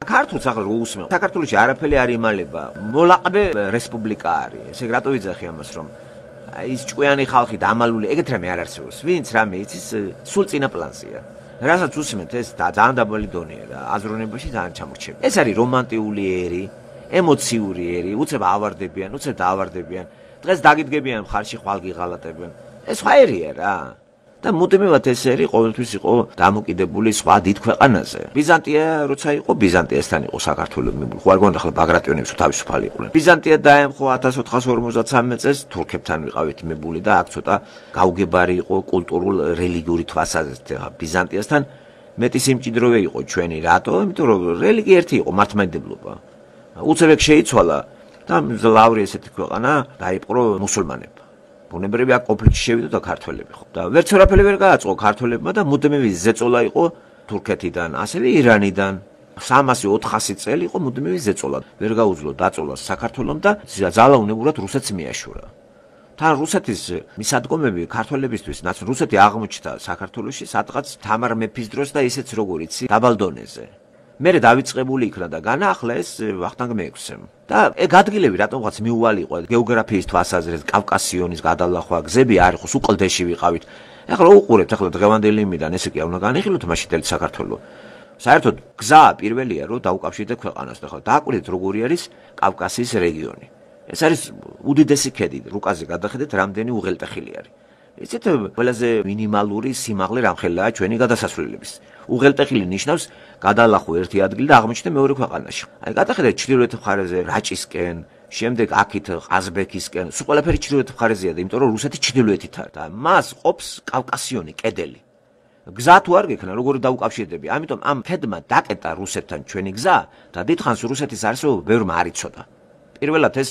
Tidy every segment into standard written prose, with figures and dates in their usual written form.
ქართულს ახლა რო უსმენ. საქართველოში არაფერი არ იმალება. მოლაყბე რესპუბლიკა არის. ესე რატო ვიძახი ამას რომ ის ჭკვიანი ხალხი დამალული ეგეთ რამე არ არსებობს. ვინც რამე იცის სულ წინა პლანზეა. რასაც უსმენთ ეს ძალიან დაბალი დონეა და აზროვნებაში ძალიან ჩამორჩება. ეს არის რომანტიული ერი, ემოციური ერი, უცებ ავარდებიან, უცებ დაავარდებიან. დღეს დაგიდგებიან მხარში ხვალ გიღალატებენ. ეს სხვა ერია რა. და მუდმივად ეს ერი ყოველთვის იყო დამოკიდებული სხვა დიდ ქვეყანაზე. ბიზანტია როცა იყო, ბიზანტიასთან იყო საქართველოს მიბული. ხო არ გონდა ახლა ბაგრატიონებს თავისუფალი იყვნენ. ბიზანტია დაემხო 1453 წელს თურქებთან ვიყავით მიბული და აქ ცოტა გაუგებარი იყო კულტურულ რელიგიური თვალსაზრისით. ბიზანტიასთან მეტი სიმჭიდროვე იყო ჩვენი. რატო? იმიტომ რომ რელიგია ერთი იყო, მართლმადიდებლობა. უცებ ეგ შეიცვალა და ლავრი ესეთი ქვეყანა დაიპყრო მუსულმანებმა. ბუნებრივია კონფლიქტში შევიდა და ქართველები ხო. და ვერც არაფერი ვერ გააწყო ქართველებმა და მუდმივი ზეწოლა იყო თურქეთიდან, ასევე ირანიდან. 300-400 წელი იყო მუდმივი ზეწოლა. ვერ გაუძლო დაწოლას საქართველომ და ძალაუნებურად რუსეთს მიაშურა. თან რუსეთის მისადგომები ქართველებისთვის, რუსეთი აღმოჩნდა საქართველოში სადღაც თამარ მეფის დროს და ისეც როგორ იცი, დაბალ დონეზე. მერე დავიწყებული იქნა და განაახლა ეს ვახტანგ მეექვსემ. და ეგ ადგილები რატომღაც მიუვალი იყო გეოგრაფიის თვალსაზრისით, კავკასიონის გადალახვა, გზები არ იყო, სულ კლდეში ვიყავით. ეხლა უყურებთ ახლა დღევანდელი იმიდან ესე კი არ უნდა განიხილოთ მაშინდელი საქართველოს. საერთოდ გზა პირველია რომ დაუკავშირდეთ ქვეყანას და ახლა დააკვირდეთ როგორი არის კავკასიის რეგიონი. ეს არის უდიდესი ქედი, რუკაზე გადახედეთ რამდენი უღელტეხილი არის. იცით ყველაზე მინიმალური სიმაღლე რამხელაა ჩვენი გადასასვლელების. უღელტეხილი ნიშნავს გადალახო ერთი ადგილი და აღმოჩნდა მეორე ქვეყანაში. აი გადახედეთ ჩრდილოეთ მხარეზე რაჭისკენ, შემდეგ აქით ყაზბეგისკენ, სულ ყველაფერი ჩრდილოეთ მხარეზეა და იმიტომ რომ რუსეთი ჩრდილოეთით არის და მას ყოფს კავკასიონი, კედელი. გზა თუ არ გექნა, როგორ დაუკავშირდები? ამიტომ ამ ქედმა დაკეტა რუსეთთან ჩვენი გზა და დიდხანს რუსეთის არსებობა ბევრმა არ იცოდა. პირველად ეს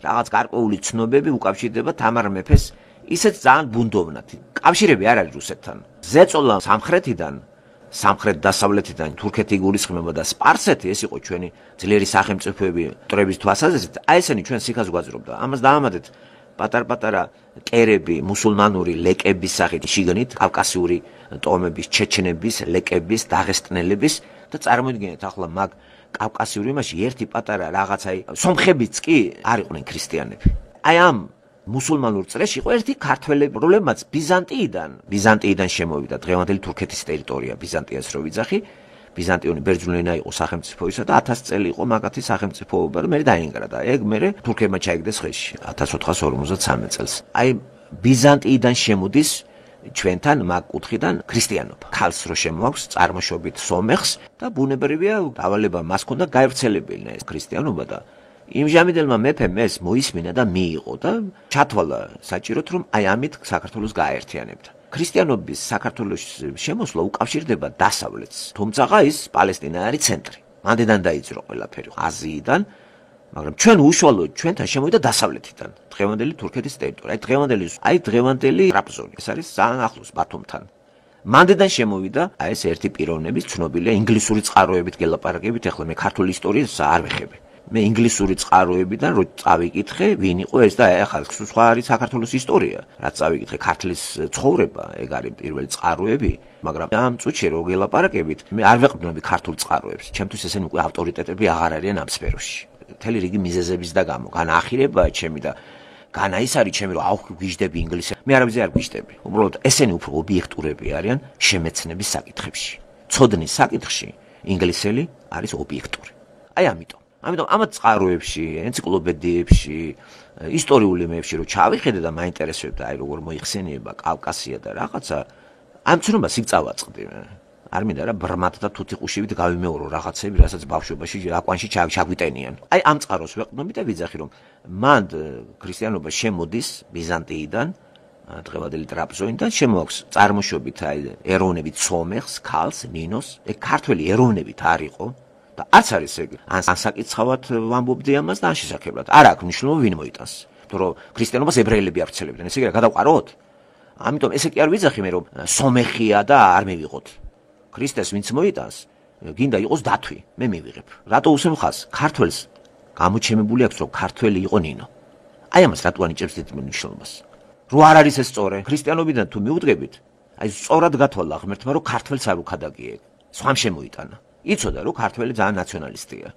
რაღაც გარკვეული ცნობები უკავშირდება თამარ მეფეს ისეთ ძალიან ბუნდოვნად. კავშირები არ არის რუსეთთან. ზეწოლა სამხრეთიდან, სამხრეთ-დასავლეთიდან თურქეთი გულისხმება და სპარსეთი ეს იყო ჩვენი ძლიერი სახელმწიფოები მტრების თვალსაზრისით. აი ესენი ჩვენ სიხას გვაძრობდა. ამას დაამატეთ პატარ-პატარა კერები, მუსულმანური ლეკების სახით შიგნით, კავკასიური ტომების, ჩეჩნების, ლეკების, დაღესტნელების და წარმოიდგინეთ ახლა მაგ კავკასიური იმაში ერთი პატარა რაღაცაი სომხებიც კი არ იყვნენ ქრისტიანები. აი ამ მუსულმანურ წრეში იყო ერთი ქართველები, რომლებმაც ბიზანტიიდან შემოვიდა დღევანდელი თურქეთის ტერიტორია, ბიზანტიას რო ვიძახი, ბიზანტიონი ბერძნულინა იყო სახელმწიფოისა და 1000 წელი იყო მაგათი სახელმწიფოობა და მერე დაინგრა და ეგ მერე თურქებმა ჩაიგდეს ხელში 1453 წელს. აი ბიზანტიიდან შემოდის ჩვენთან მაგ კუთხიდან ქრისტიანობა. ქალს რო შემოაქვს წარმოშობით სომეხს და ბუნებრივია დავალება მას ჰქონდა გაევრცელებინა ეს ქრისტიანობა და იმჟამიდელმა მეფემ ეს მოისმინა და მიიღო და ჩათვალა საჭიროდ რომ აი ამით საქართველოს გააერთიანებდა. ქრისტიანობის საქართველოს შემოსვლა უკავშირდება დასავლეთს. თუმცა ის პალესტინა არის ცენტრი. მანდიდან დაიწყო ყველაფერი აზიიდან, მაგრამ ჩვენ უშუალოდ ჩვენთან შემოვიდა დასავლეთიდან. დღევანდელი თურქეთის ტერიტორია, დღევანდელი ტრაბზონი. ეს არის ძალიან ახლოს ბათუმთან. მანდიდან შემოვიდა აი ეს ერთი პიროვნების ცნობილია ინგლისური წყაროებით გელაპარაკებით, ახლა მე ქართული ისტორიას არ ვეხები. მე ინგლისური წყაროებიდან რო წავიკითხე, ვინ იყო ეს და ახლა სხვა არის საქართველოს ისტორია. რაც წავიკითხე ქართლის ცხოვრება, ეგ არის პირველი წყაროები, მაგრამ ამ წუთში რო გელაპარაკებით, მე არ ვეყბნები ქართულ წყაროებს. ჩემთვის ესენი უკვე ავტორიტეტები აღარ არიან ამ სფეროში. მთელი რიგი მიზეზების და გამო, განა ახირებაა ჩემი და განა ის არის ჩემი რომ გვიждები ინგლისელი. მე არავის არ გვიждები. უბრალოდ ესენი უფრო ობიექტურები არიან შემეცნების საკითხებში. ცოდნის საკითხში ინგლისელი არის ობიექტური. აი ამიტომ ამათ წყაროებში, ენციკლოპედიებში, ისტორიული მეებში რო ჩავიხედე და მაინტერესებდა აი როგორ მოიხსენიება კავკასია და რაღაცა, ამ ცნობას იქ წავაწყდი. არ მინდა რა ბრმად და თუთიყუშივით გავიმეორო რაღაცები, რასაც ბავშვობაში აკვანში ჩაგვიტენიან. აი ამ წყაროს ვეყნობი და ვიძახი რომ მანდ ქრისტიანობა შემოდის ბიზანტიიდან, დღევანდელი ტრაბზონიდან, შემოაქვს წარმოშობით აი ეროვნებით სომეხს, ქალს, ნინოს, ეგ ქართველი ეროვნებით არ იყო. და არც არის ეგ ან საკითხავად ვამბობდი ამას და ან შესაძლებლად არ აქვს მნიშვნელობა ვინ მოიტანს იმიტომ რომ ქრისტიანობას ებრაელები ავრცელებდნენ ესე იგი რა გადავყაროთ ამიტომ ესე კი არ ვიძახი მე რომ სომეხია და არ მივიღოთ ქრისტეს ვინც მოიტანს გინდა იყოს დათვი მე მივიღებ რატო უსმენ ხას ქართველს გამოჩემებული აქვს რომ ქართველი იყო ნინო აი ამას რატო ანიჭებს დიდ მნიშვნელობას რო არ არის ეს სწორე ქრისტიანობიდან თუ მიუდგებით აი სწორად გათვალა ღმერთმა რომ ქართველს არ უქადაგიე სხვამ შემოიტანა იცოდა რომ ქართველი ძალიან ნაციონალისტია.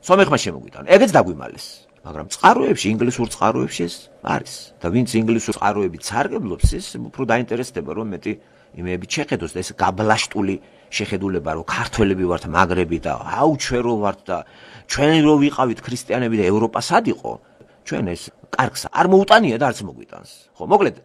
სომეხმა შემოგვიტანა. ეგეც დაგვიმალეს. მაგრამ წყაროებში, ინგლისურ წყაროებში ეს არის. და ვინც ინგლისურ წყაროებით სარგებლობს, ის უფრო დაინტერესდება რომ მეტი იმეებით შეხედოს და ეს გაბლაშტული შეხედულება რომ ქართველები ვართ მაგრები და აუ ჩვენ რო ვართ და ჩვენ რო ვიყავით ქრისტიანები და ევროპა სად იყო? ჩვენ ეს კარგს არ მოუტანია და არც მოგვიტანს. ხო, მოკლედ